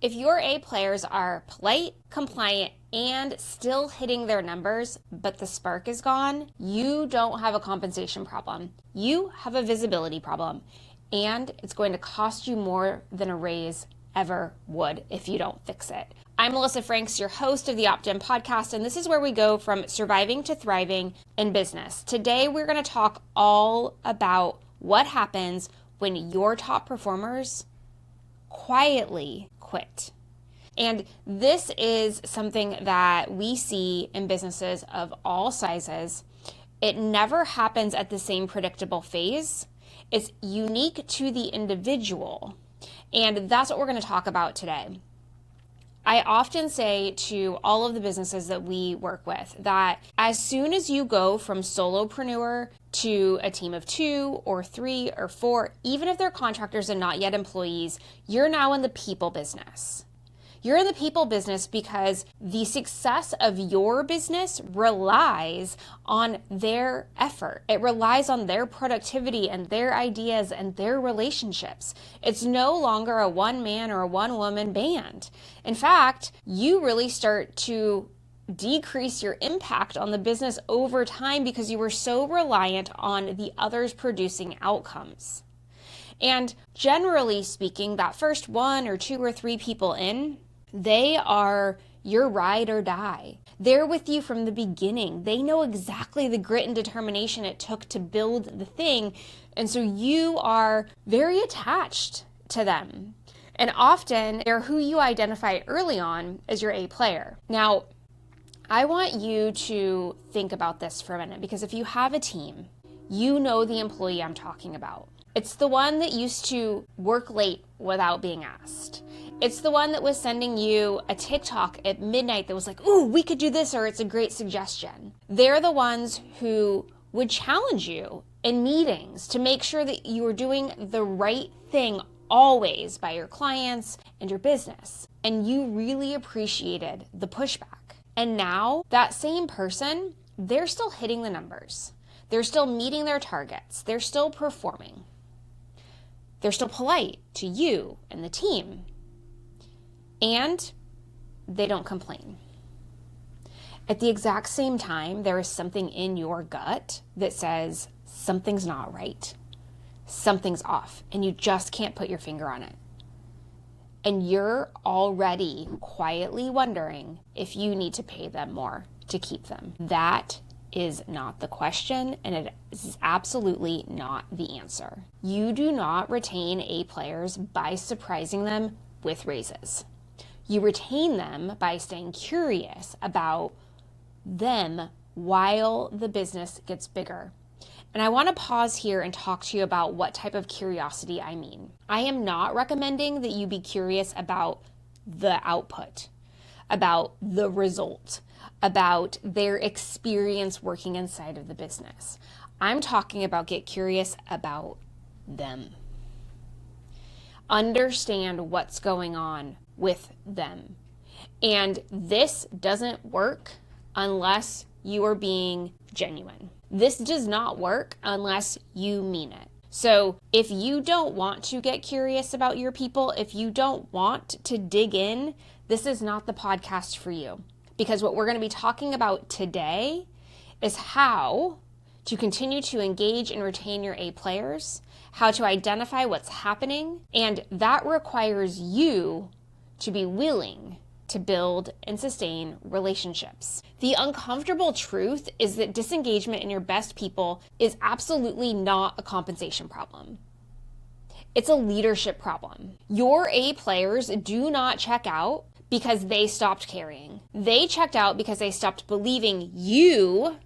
If your A players are polite, compliant, and still hitting their numbers, but the spark is gone, you don't have a compensation problem. You have a visibility problem, and it's going to cost you more than a raise ever would if you don't fix it. I'm Melissa Franks, your host of the Optin Podcast, and this is where we go from surviving to thriving in business. Today, we're going to talk all about what happens when your top performers quietly quit. And this is something that we see in businesses of all sizes. It never happens at the same predictable phase. It's unique to the individual. And that's what we're going to talk about today. I often say to all of the businesses that we work with that as soon as you go from solopreneur to a team of 2 or 3 or 4, even if they're contractors and not yet employees, you're now in the people business. You're in the people business because the success of your business relies on their effort. It relies on their productivity and their ideas and their relationships. It's no longer a one-man or a one-woman band. In fact, you really start to decrease your impact on the business over time because you were so reliant on the others producing outcomes. And generally speaking, that first 1 or 2 or 3 people in, they are your ride or die. They're with you from the beginning. They know exactly the grit and determination it took to build the thing. And so you are very attached to them. And often they're who you identify early on as your A player. Now, I want you to think about this for a minute, because if you have a team, you know the employee I'm talking about. It's the one that used to work late without being asked. It's the one that was sending you a TikTok at midnight that was like, ooh, we could do this, or it's a great suggestion. They're the ones who would challenge you in meetings to make sure that you were doing the right thing always by your clients and your business. And you really appreciated the pushback. And now that same person, they're still hitting the numbers. They're still meeting their targets. They're still performing. They're still polite to you and the team. And they don't complain. At the exact same time, there is something in your gut that says something's not right. Something's off, and you just can't put your finger on it. And you're already quietly wondering if you need to pay them more to keep them. That is not the question, and it is absolutely not the answer. You do not retain A players by surprising them with raises. You retain them by staying curious about them while the business gets bigger. And I want to pause here and talk to you about what type of curiosity I mean. I am not recommending that you be curious about the output, about the result, about their experience working inside of the business. I'm talking about get curious about them. Understand what's going on with them. And this doesn't work unless you are being genuine. This does not work unless you mean it. So if you don't want to get curious about your people, if you don't want to dig in, this is not the podcast for you. Because what we're going to be talking about today is how to continue to engage and retain your A players, how to identify what's happening, and that requires you to be willing to build and sustain relationships. The uncomfortable truth is that disengagement in your best people is absolutely not a compensation problem. It's a leadership problem. Your A players do not check out because they stopped caring. They checked out because they stopped believing you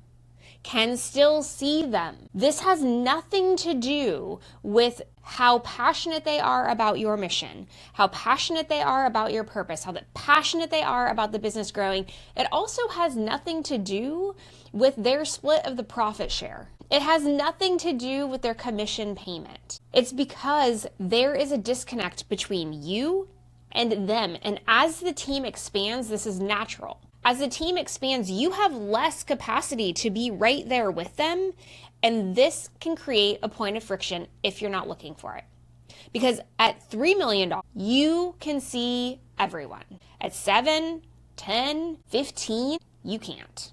can still see them. This has nothing to do with how passionate they are about your mission, how passionate they are about your purpose, how passionate they are about the business growing. It also has nothing to do with their split of the profit share. It has nothing to do with their commission payment. It's because there is a disconnect between you and them. And as the team expands, this is natural. As the team expands, you have less capacity to be right there with them, and this can create a point of friction if you're not looking for it. Because at $3 million, you can see everyone. At 7, 10, 15, you can't.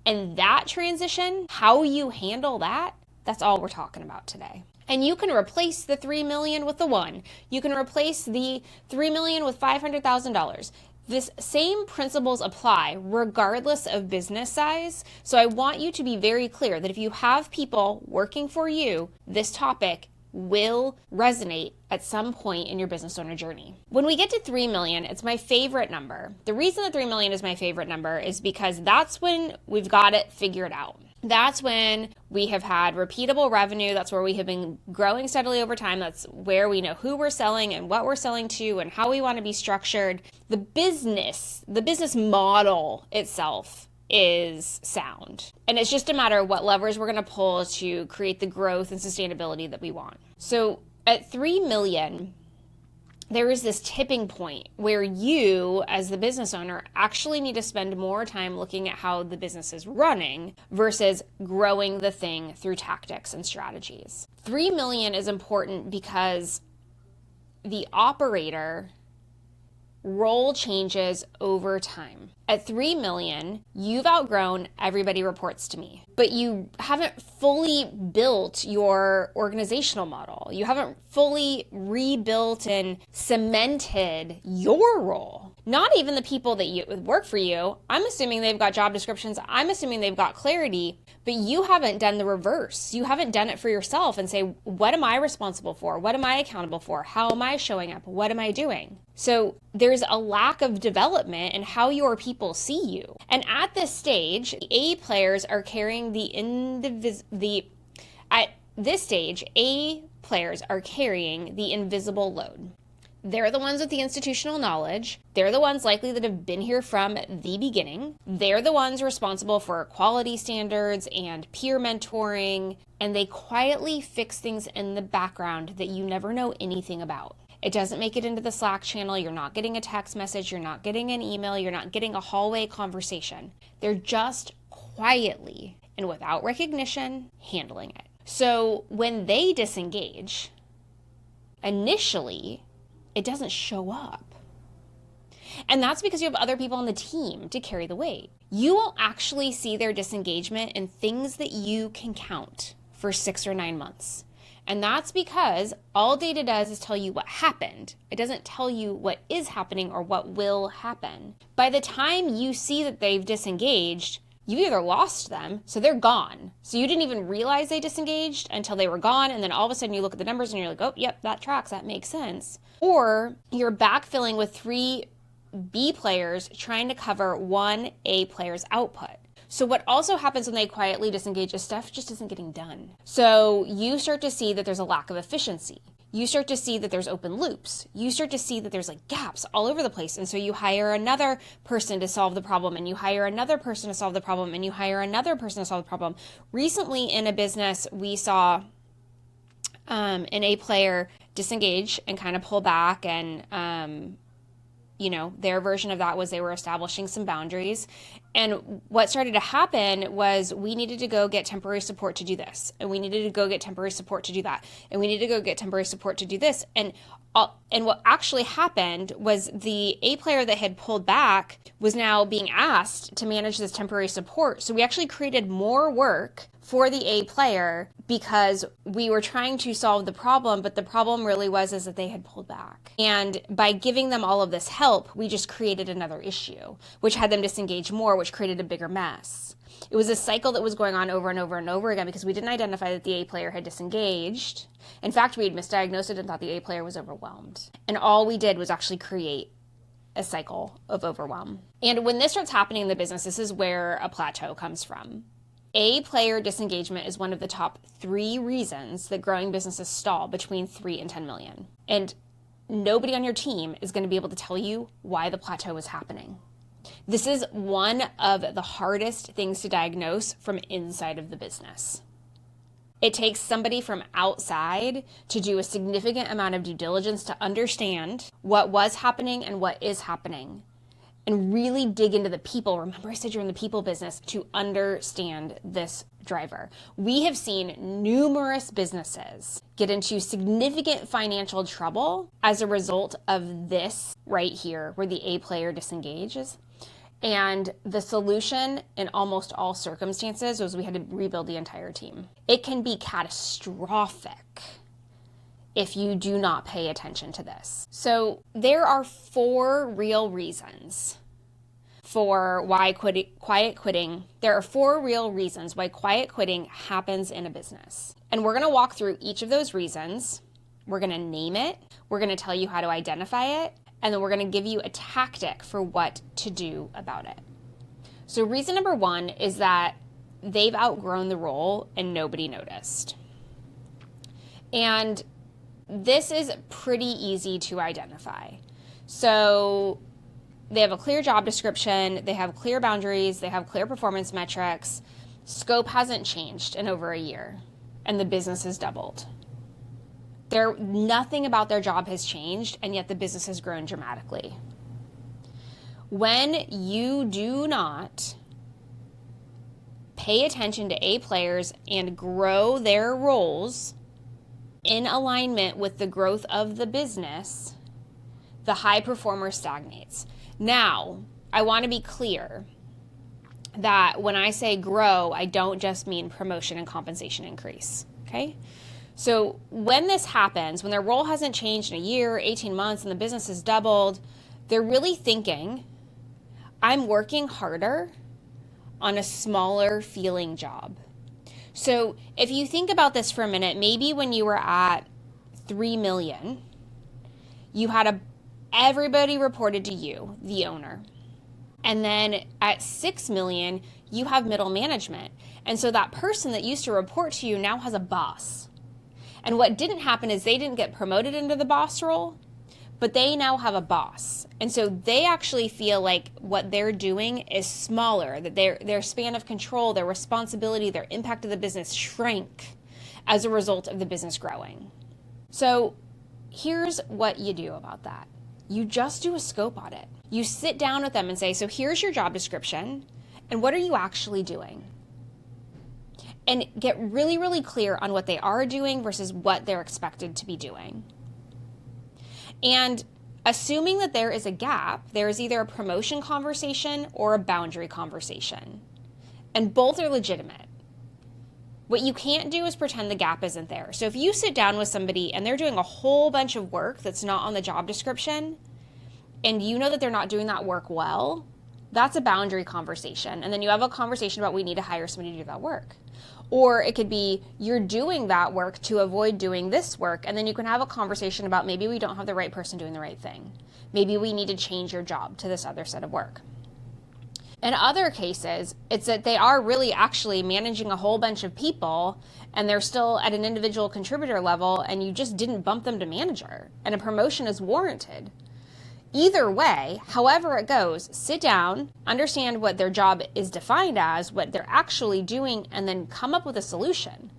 And that transition, how you handle that, that's all we're talking about today. And you can replace the 3 million with the 1. You can replace the 3 million with $500,000. This same principles apply regardless of business size. So I want you to be very clear that if you have people working for you, this topic will resonate at some point in your business owner journey. When we get to 3 million, it's my favorite number. The reason that 3 million is my favorite number is because that's when we've got it figured out. That's when we have had repeatable revenue. That's where we have been growing steadily over time. That's where we know who we're selling and what we're selling to and how we want to be structured. The business model itself is sound. And it's just a matter of what levers we're going to pull to create the growth and sustainability that we want. So at 3 million, there is this tipping point where you, as the business owner, actually need to spend more time looking at how the business is running versus growing the thing through tactics and strategies. 3 million is important because the operator role changes over time. At 3 million, you've outgrown everybody reports to me, but you haven't fully built your organizational model. You haven't fully rebuilt and cemented your role. Not even the people that work for you. I'm assuming they've got job descriptions. I'm assuming they've got clarity, but you haven't done the reverse. You haven't done it for yourself and say, what am I responsible for? What am I accountable for? How am I showing up? What am I doing? So there's a lack of development in how your people see you. And at this stage, the A players are carrying at this stage, A players are carrying the invisible load. They're the ones with the institutional knowledge. They're the ones likely that have been here from the beginning. They're the ones responsible for quality standards and peer mentoring, and they quietly fix things in the background that you never know anything about. It doesn't make it into the Slack channel. You're not getting a text message. You're not getting an email. You're not getting a hallway conversation. They're just quietly and without recognition handling it. So when they disengage, initially, it doesn't show up. And that's because you have other people on the team to carry the weight. You will actually see their disengagement in things that you can count for 6 or 9 months. And that's because all data does is tell you what happened. It doesn't tell you what is happening or what will happen. By the time you see that they've disengaged, you either lost them, so they're gone. So you didn't even realize they disengaged until they were gone, and then all of a sudden you look at the numbers and you're like, oh, yep, that tracks, that makes sense. Or you're backfilling with 3 B players trying to cover 1 A player's output. So what also happens when they quietly disengage is stuff just isn't getting done. So you start to see that there's a lack of efficiency. You start to see that there's open loops. You start to see that there's like gaps all over the place. And so you hire another person to solve the problem, and you hire another person to solve the problem, and you hire another person to solve the problem. Recently in a business, we saw an A player disengage and kind of pull back, and their version of that was they were establishing some boundaries. And what started to happen was we needed to go get temporary support to do this. And we needed to go get temporary support to do that. And we needed to go get temporary support to do this. And what actually happened was the A player that had pulled back was now being asked to manage this temporary support. So we actually created more work for the A player because we were trying to solve the problem, but the problem really was that they had pulled back. And by giving them all of this help, we just created another issue, which had them disengage more, which created a bigger mess. It was a cycle that was going on over and over and over again because we didn't identify that the A player had disengaged. In fact, we had misdiagnosed it and thought the A player was overwhelmed. And all we did was actually create a cycle of overwhelm. And when this starts happening in the business, this is where a plateau comes from. A player disengagement is one of the top 3 reasons that growing businesses stall between 3 and 10 million. And nobody on your team is going to be able to tell you why the plateau is happening. This is one of the hardest things to diagnose from inside of the business. It takes somebody from outside to do a significant amount of due diligence to understand what was happening and what is happening. and really dig into the people. Remember, I said you're in the people business to understand this driver. We have seen numerous businesses get into significant financial trouble as a result of this right here, where the A player disengages. And the solution in almost all circumstances was we had to rebuild the entire team. It can be catastrophic if you do not pay attention to this. So there are 4 real reasons for why quiet quitting. There are 4 real reasons why quiet quitting happens in a business. And we're gonna walk through each of those reasons. We're gonna name it. We're gonna tell you how to identify it. And then we're gonna give you a tactic for what to do about it. So reason number 1 is that they've outgrown the role and nobody noticed. And this is pretty easy to identify. So they have a clear job description, they have clear boundaries, they have clear performance metrics, scope hasn't changed in over a year, and the business has doubled. Nothing about their job has changed, and yet the business has grown dramatically. When you do not pay attention to A players and grow their roles in alignment with the growth of the business, the high performer stagnates. Now, I want to be clear that when I say grow, I don't just mean promotion and compensation increase, okay? So when this happens, when their role hasn't changed in a year, 18 months, and the business has doubled, they're really thinking, I'm working harder on a smaller feeling job. So if you think about this for a minute, maybe when you were at 3 million, you had everybody reported to you, the owner. And then at 6 million, you have middle management. And so that person that used to report to you now has a boss. And what didn't happen is they didn't get promoted into the boss role, but they now have a boss. And so they actually feel like what they're doing is smaller, that their span of control, their responsibility, their impact of the business shrank as a result of the business growing. So here's what you do about that. You just do a scope audit. You sit down with them and say, so here's your job description, and what are you actually doing? And get really, really clear on what they are doing versus what they're expected to be doing. And assuming that there is a gap, there is either a promotion conversation or a boundary conversation. And both are legitimate. What you can't do is pretend the gap isn't there. So if you sit down with somebody and they're doing a whole bunch of work that's not on the job description, and you know that they're not doing that work well, that's a boundary conversation. And then you have a conversation about we need to hire somebody to do that work. Or it could be you're doing that work to avoid doing this work, and then you can have a conversation about maybe we don't have the right person doing the right thing. Maybe we need to change your job to this other set of work. In other cases, it's that they are really actually managing a whole bunch of people and they're still at an individual contributor level and you just didn't bump them to manager and a promotion is warranted. Either way, however it goes, sit down, understand what their job is defined as, what they're actually doing, and then come up with a solution.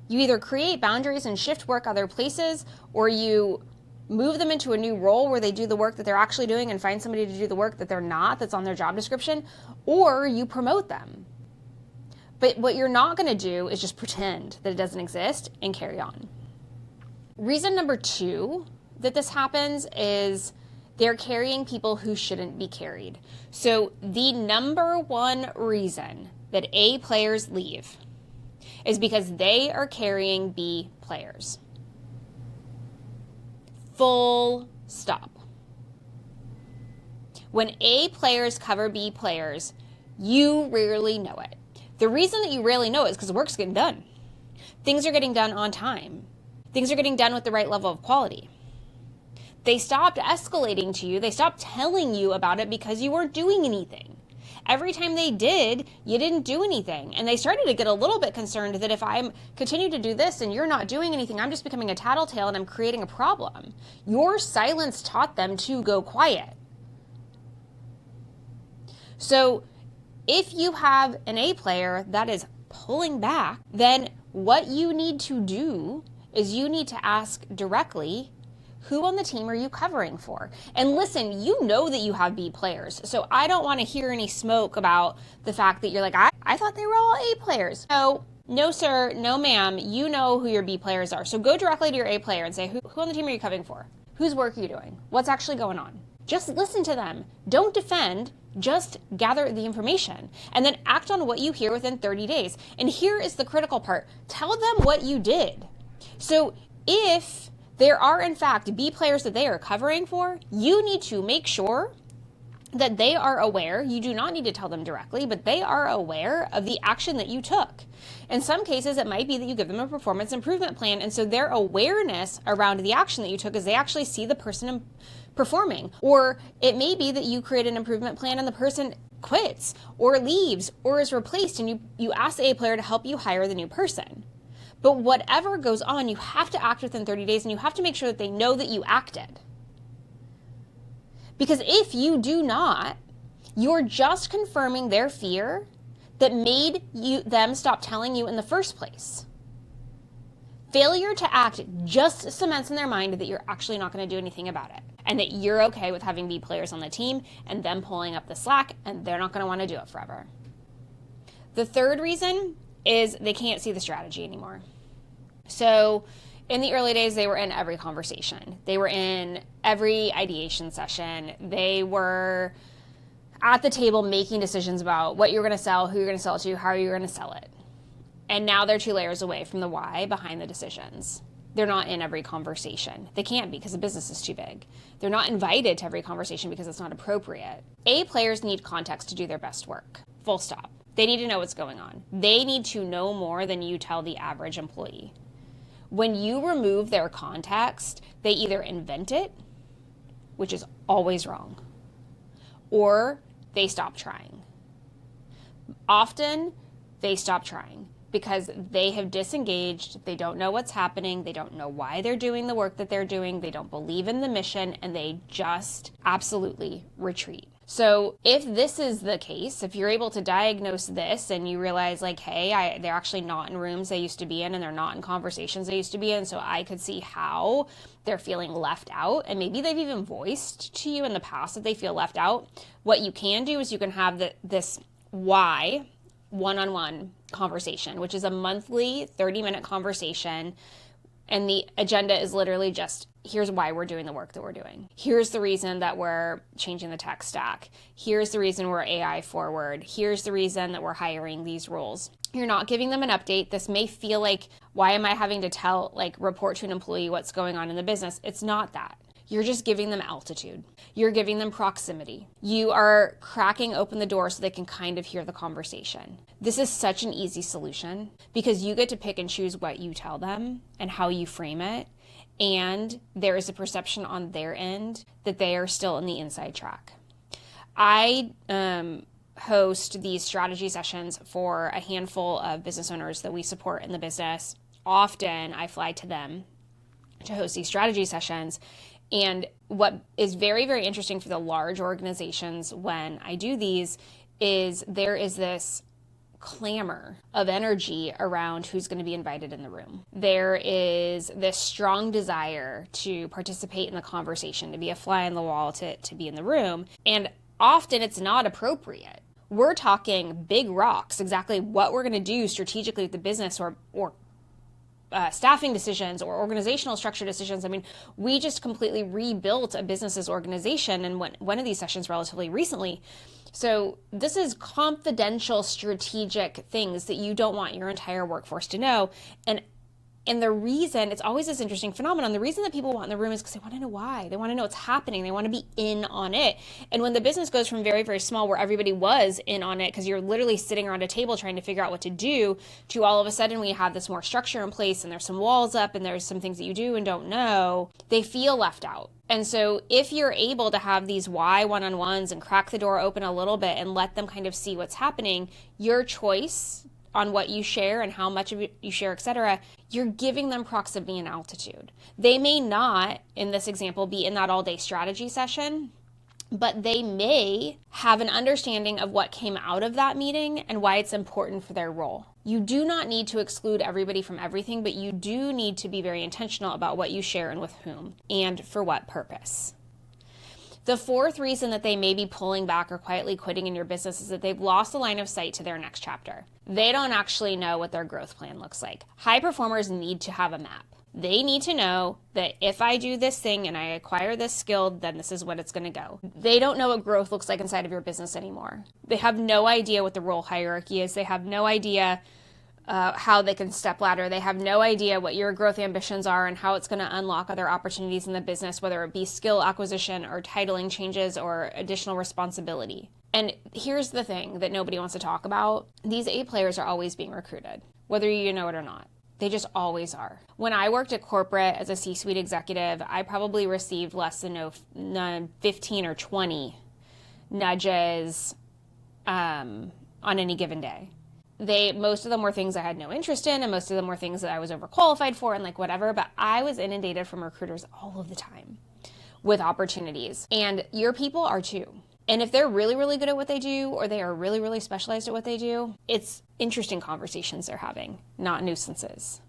You either create boundaries and shift work other places, or you move them into a new role where they do the work that they're actually doing and find somebody to do the work that they're not, that's on their job description, or you promote them. But what you're not going to do is just pretend that it doesn't exist and carry on. Reason number 2 that this happens is they're carrying people who shouldn't be carried. So the number 1 reason that A players leave is because they are carrying B players. Full stop. When A players cover B players, you rarely know it. The reason that you rarely know it is because the work's getting done. Things are getting done on time. Things are getting done with the right level of quality. They stopped escalating to you. They stopped telling you about it because you weren't doing anything. Every time they did, you didn't do anything. And they started to get a little bit concerned that if I continue to do this and you're not doing anything, I'm just becoming a tattletale and I'm creating a problem. Your silence taught them to go quiet. So if you have an A player that is pulling back, then what you need to do is you need to ask directly, Who on the team are you covering for? And listen, you know that you have B players. So I don't want to hear any smoke about the fact that you're like, I thought they were all A players. No, sir, no, ma'am. You know who your B players are. So go directly to your A player and say, who on the team are you covering for? Whose work are you doing? What's actually going on? Just listen to them. Don't defend. Just gather the information and then act on what you hear within 30 days. And here is the critical part. Tell them what you did. So if there are, in fact, B players that they are covering for, you need to make sure that they are aware. You do not need to tell them directly, but they are aware of the action that you took. In some cases, it might be that you give them a performance improvement plan, and so their awareness around the action that you took is they actually see the person performing. Or it may be that you create an improvement plan and the person quits or leaves or is replaced, and you ask the A player to help you hire the new person. But whatever goes on, you have to act within 30 days, and you have to make sure that they know that you acted. Because if you do not, you're just confirming their fear that made them stop telling you in the first place. Failure to act just cements in their mind that you're actually not going to do anything about it, and that you're okay with having B players on the team and them pulling up the slack, and they're not going to want to do it forever. The third reason is they can't see the strategy anymore. So in the early days, they were in every conversation. They were in every ideation session. They were at the table making decisions about what you're going to sell, who you're going to sell it to, how you're going to sell it. And now they're 2 layers away from the why behind the decisions. They're not in every conversation. They can't be because the business is too big. They're not invited to every conversation because it's not appropriate. A players need context to do their best work. Full stop. They need to know what's going on. They need to know more than you tell the average employee. When you remove their context, they either invent it, which is always wrong, or they stop trying. Often, they stop trying because they have disengaged, they don't know what's happening, they don't know why they're doing the work that they're doing, they don't believe in the mission, and they just absolutely retreat. So if this is the case, if you're able to diagnose this and you realize like, hey, they're actually not in rooms they used to be in, and they're not in conversations they used to be in, so I could see how they're feeling left out, and maybe they've even voiced to you in the past that they feel left out, what you can do is you can have this why one-on-one conversation, which is a monthly 30-minute conversation. And the agenda is literally just, here's why we're doing the work that we're doing. Here's the reason that we're changing the tech stack. Here's the reason we're AI forward. Here's the reason that we're hiring these roles. You're not giving them an update. This may feel like, why am I having to report to an employee what's going on in the business? It's not that. You're just giving them altitude. You're giving them proximity. You are cracking open the door so they can kind of hear the conversation. This is such an easy solution because you get to pick and choose what you tell them and how you frame it. And there is a perception on their end that they are still in the inside track. I host these strategy sessions for a handful of business owners that we support in the business. Often I fly to them to host these strategy sessions. And what is very, very interesting for the large organizations when I do these is there is this clamor of energy around who's going to be invited in the room. There is this strong desire to participate in the conversation, to be a fly on the wall, to be in the room. And often it's not appropriate. We're talking big rocks, exactly what we're going to do strategically with the business or staffing decisions or organizational structure decisions. I mean, we just completely rebuilt a business's organization and one of these sessions relatively recently. So this is confidential, strategic things that you don't want your entire workforce to know. And the reason, it's always this interesting phenomenon, the reason that people want in the room is because they want to know why. They want to know what's happening. They want to be in on it. And when the business goes from very, very small, where everybody was in on it because you're literally sitting around a table trying to figure out what to do, to all of a sudden we have this more structure in place and there's some walls up and there's some things that you do and don't know, they feel left out. And so if you're able to have these why one-on-ones and crack the door open a little bit and let them kind of see what's happening, your choice on what you share and how much of it you share, etc., you're giving them proximity and altitude. They may not, in this example, be in that all-day strategy session, but they may have an understanding of what came out of that meeting and why it's important for their role. You do not need to exclude everybody from everything, but you do need to be very intentional about what you share and with whom and for what purpose. The fourth reason that they may be pulling back or quietly quitting in your business is that they've lost the line of sight to their next chapter. They don't actually know what their growth plan looks like. High performers need to have a map. They need to know that if I do this thing and I acquire this skill, then this is what it's going to go. They don't know what growth looks like inside of your business anymore. They have no idea what the role hierarchy is. They have no idea how they can step ladder. They have no idea what your growth ambitions are and how it's going to unlock other opportunities in the business, whether it be skill acquisition or titling changes or additional responsibility. And here's the thing that nobody wants to talk about. These A players are always being recruited, whether you know it or not. They just always are. When I worked at corporate as a C-suite executive, I probably received less than 15 or 20 nudges on any given day. Most of them were things I had no interest in, and most of them were things that I was overqualified for and like whatever, but I was inundated from recruiters all of the time with opportunities. And your people are too. And if they're really, really good at what they do, or they are really, really specialized at what they do, it's interesting conversations they're having, not nuisances.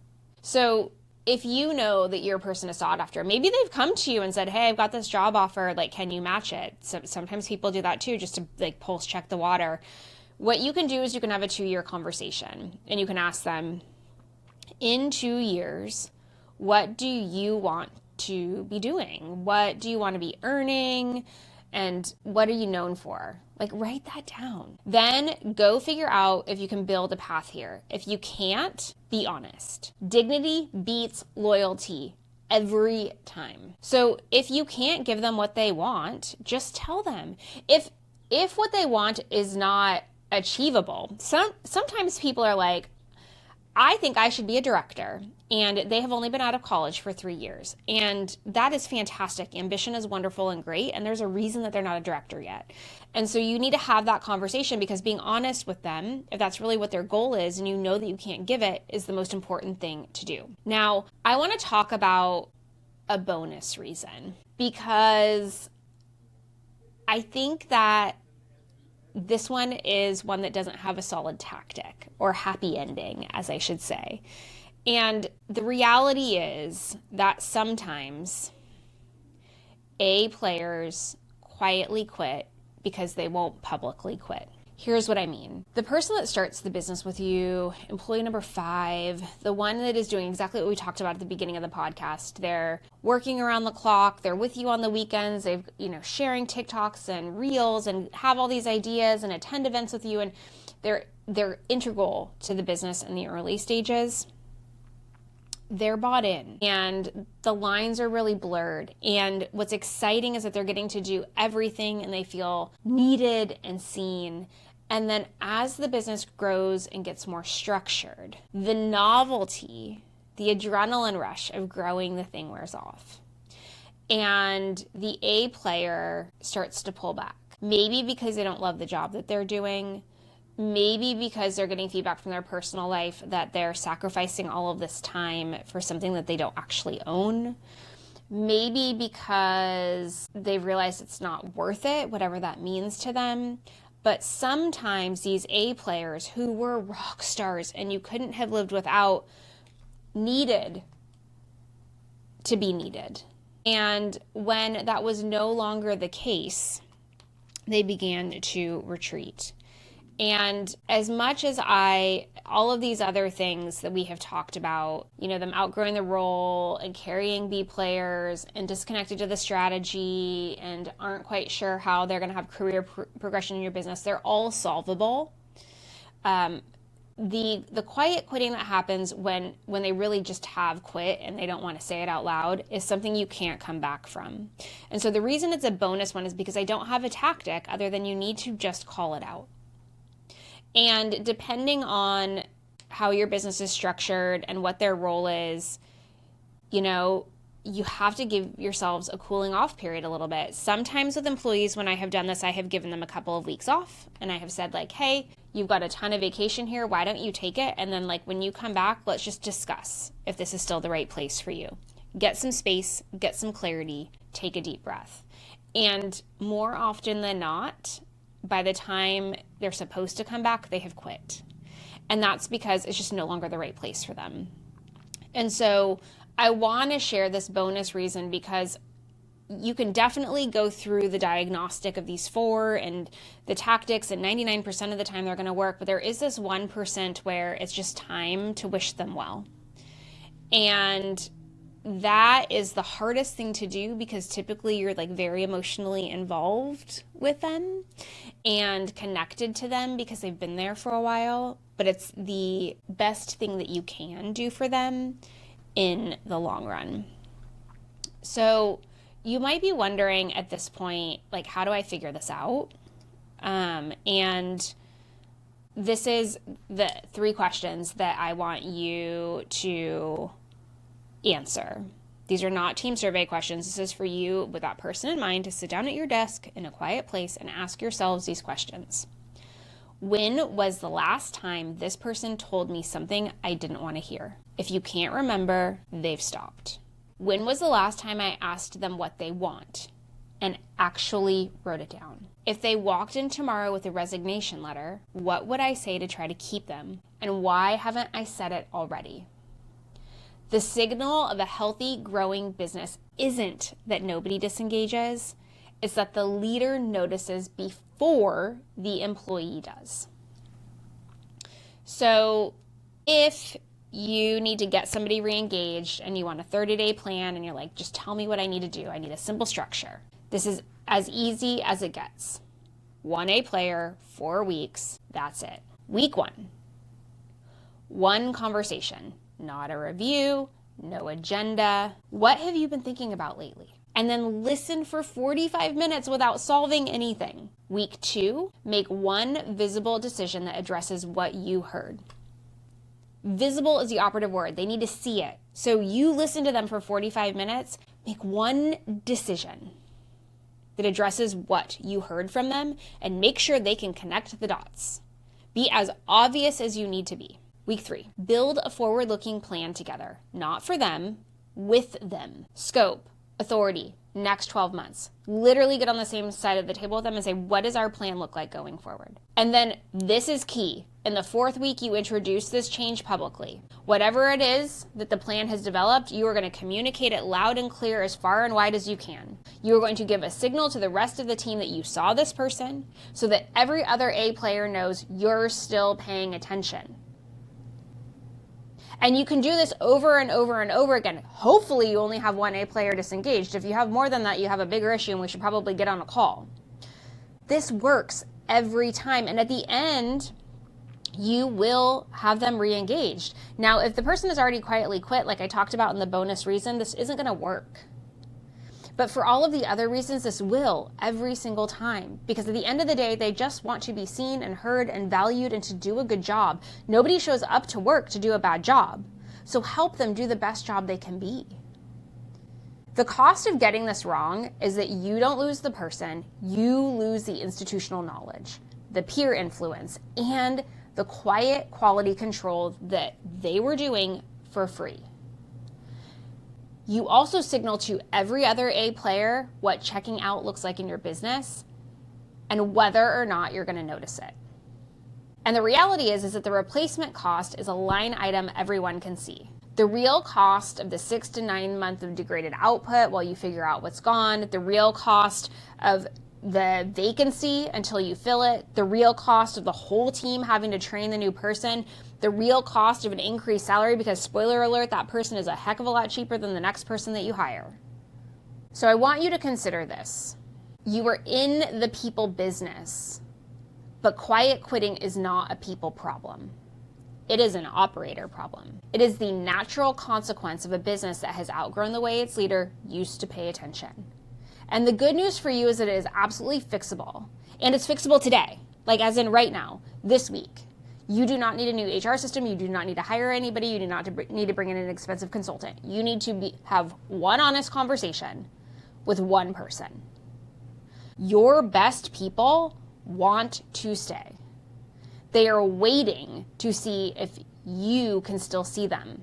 So if you know that your person is sought after, maybe they've come to you and said, hey, I've got this job offer, like, can you match it? So sometimes people do that too, just to like pulse check the water. What you can do is you can have a 2-year conversation and you can ask them, in 2 years, what do you want to be doing? What do you want to be earning? And what are you known for? Like, write that down. Then go figure out if you can build a path here. If you can't, be honest. Dignity beats loyalty every time. So if you can't give them what they want, just tell them. If what they want is not achievable, sometimes people are like, I think I should be a director, and they have only been out of college for 3 years. And that is fantastic. Ambition is wonderful and great, and there's a reason that they're not a director yet. And so you need to have that conversation, because being honest with them, if that's really what their goal is, and you know that you can't give it, is the most important thing to do. Now, I want to talk about a bonus reason, because I think that this one is one that doesn't have a solid tactic or happy ending, as I should say. And the reality is that sometimes A players quietly quit because they won't publicly quit. Here's what I mean. The person that starts the business with you, employee number 5, the one that is doing exactly what we talked about at the beginning of the podcast, they're working around the clock, they're with you on the weekends, they've, sharing TikToks and reels and have all these ideas and attend events with you, and they're integral to the business in the early stages. They're bought in and the lines are really blurred. And what's exciting is that they're getting to do everything and they feel needed and seen. And then as the business grows and gets more structured, the novelty, the adrenaline rush of growing the thing wears off. And the A player starts to pull back. Maybe because they don't love the job that they're doing. Maybe because they're getting feedback from their personal life that they're sacrificing all of this time for something that they don't actually own. Maybe because they've realized it's not worth it, whatever that means to them. But sometimes these A players who were rock stars and you couldn't have lived without needed to be needed. And when that was no longer the case, they began to retreat. And as much as all of these other things that we have talked about, them outgrowing the role and carrying B players and disconnected to the strategy and aren't quite sure how they're going to have career progression in your business, they're all solvable. The quiet quitting that happens when they really just have quit and they don't want to say it out loud is something you can't come back from. And so the reason it's a bonus one is because I don't have a tactic other than you need to just call it out. And depending on how your business is structured and what their role is, you have to give yourselves a cooling off period a little bit. Sometimes with employees, when I have done this, I have given them a couple of weeks off and I have said like, hey, you've got a ton of vacation here. Why don't you take it? And then when you come back, let's just discuss if this is still the right place for you. Get some space, get some clarity, take a deep breath. And more often than not, by the time they're supposed to come back, they have quit. And that's because it's just no longer the right place for them. And so I want to share this bonus reason because you can definitely go through the diagnostic of these 4 and the tactics, and 99% of the time they're going to work, but there is this 1% where it's just time to wish them well. And that is the hardest thing to do because typically you're like very emotionally involved with them and connected to them because they've been there for a while, but it's the best thing that you can do for them in the long run. So you might be wondering at this point, like, how do I figure this out? And this is the 3 questions that I want you to answer. These are not team survey questions. This is for you with that person in mind to sit down at your desk in a quiet place and ask yourselves these questions. When was the last time this person told me something I didn't want to hear? If you can't remember, they've stopped. When was the last time I asked them what they want and actually wrote it down? If they walked in tomorrow with a resignation letter, what would I say to try to keep them? And why haven't I said it already? The signal of a healthy, growing business isn't that nobody disengages, it's that the leader notices before the employee does. So if you need to get somebody re-engaged and you want a 30-day plan and you're like, just tell me what I need to do. I need a simple structure. This is as easy as it gets. 1A player, 4 weeks, that's it. Week 1, 1 conversation. Not a review, no agenda. What have you been thinking about lately? And then listen for 45 minutes without solving anything. Week 2, make 1 visible decision that addresses what you heard. Visible is the operative word. They need to see it. So you listen to them for 45 minutes, make 1 decision that addresses what you heard from them and make sure they can connect the dots. Be as obvious as you need to be. Week 3, build a forward-looking plan together, not for them, with them. Scope, authority, next 12 months. Literally get on the same side of the table with them and say, what does our plan look like going forward? And then this is key. In the 4th week, you introduce this change publicly. Whatever it is that the plan has developed, you are going to communicate it loud and clear as far and wide as you can. You are going to give a signal to the rest of the team that you saw this person so that every other A player knows you're still paying attention. And you can do this over and over and over again. Hopefully you only have 1 A player disengaged. If you have more than that, you have a bigger issue and we should probably get on a call. This works every time. And at the end, you will have them re-engaged. Now, if the person has already quietly quit, like I talked about in the bonus reason, this isn't going to work. But for all of the other reasons, this will every single time. Because at the end of the day, they just want to be seen and heard and valued and to do a good job. Nobody shows up to work to do a bad job. So help them do the best job they can be. The cost of getting this wrong is that you don't lose the person, you lose the institutional knowledge, the peer influence, and the quiet quality control that they were doing for free. You also signal to every other A player what checking out looks like in your business and whether or not you're going to notice it. And the reality is that the replacement cost is a line item everyone can see. The real cost of the 6 to 9 months of degraded output while you figure out what's gone, the real cost of the vacancy until you fill it, the real cost of the whole team having to train the new person, the real cost of an increased salary because, spoiler alert, that person is a heck of a lot cheaper than the next person that you hire. So I want you to consider this. You are in the people business, but quiet quitting is not a people problem. It is an operator problem. It is the natural consequence of a business that has outgrown the way its leader used to pay attention. And the good news for you is that it is absolutely fixable. And it's fixable today, like as in right now, this week. You do not need a new HR system. You do not need to hire anybody. You do not need to bring in an expensive consultant. You need to have one honest conversation with one person. Your best people want to stay. They are waiting to see if you can still see them.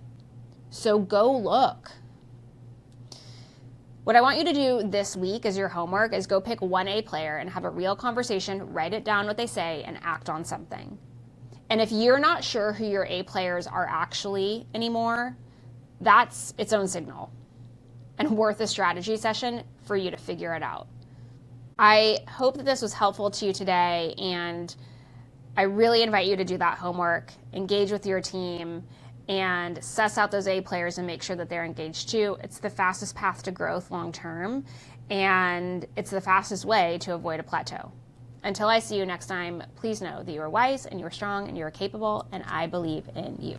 So go look. What I want you to do this week as your homework is go pick one A player and have a real conversation, write it down what they say, and act on something. And if you're not sure who your A players are actually anymore, that's its own signal and worth a strategy session for you to figure it out. I hope that this was helpful to you today, and I really invite you to do that homework, engage with your team, and suss out those A players and make sure that they're engaged too. It's the fastest path to growth long term, and it's the fastest way to avoid a plateau. Until I see you next time, please know that you are wise and you are strong and you are capable, and I believe in you.